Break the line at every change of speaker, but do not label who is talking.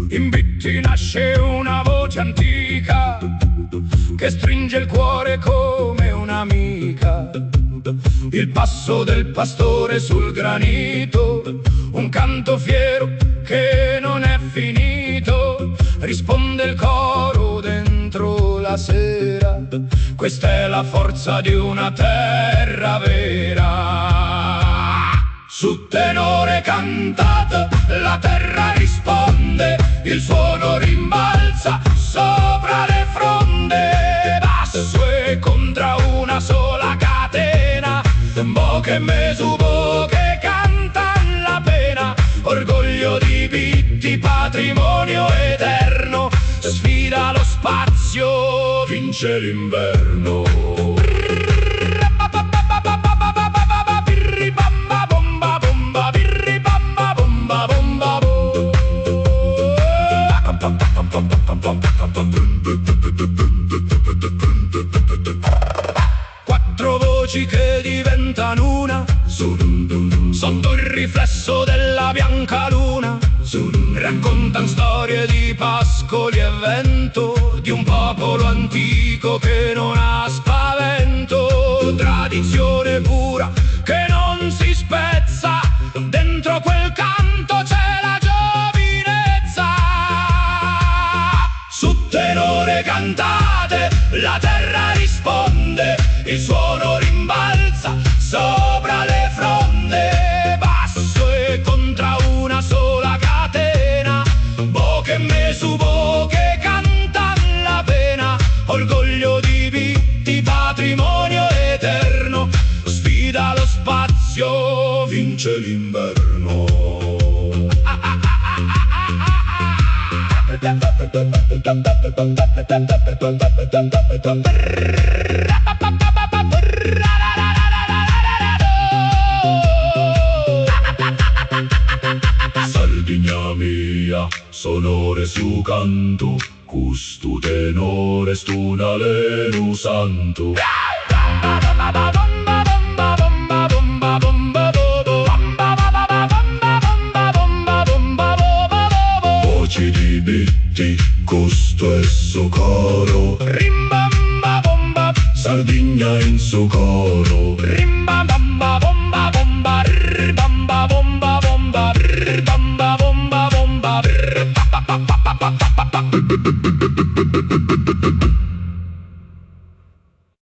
In Bitti nasce una voce antica che stringe il cuore come un'amica. Il passo del pastore sul granito, un canto fiero che non è finito. Risponde il coro dentro la sera, questa è la forza di una terra vera. Su tenore cantate, la terra risponde, il suono rimbalza sopra le fronde. Basso e contra una sola catena, Boche e Mesubo che cantan la pena. Orgoglio di Bitti, patrimonio eterno, sfida lo spazio, vince l'inverno. Quattro voci che diventano una, sotto il riflesso della bianca luna. Raccontan storie di pascoli e vento, di un popolo antico che non ha spavento. Tradizione pura che non si spezza, dentro quel canto c'è la giovinezza. Su tenore cantate, la terra risponde, il suono rimbalza sopra le fronde. Basso e contra una sola catena, Boche e Mesubo che cantan la pena. Orgoglio di Bitti, patrimonio eterno, sfida lo spazio, vince l'inverno. Sardigna mia, sonore su canto, custu tenore stunalenu santo. Voci di Bitti, custo e su coro, rimbamba bomba, Sardigna in su coro, rimbamba bomba bomba, bamba bomba bomba, bamba bomba bomba,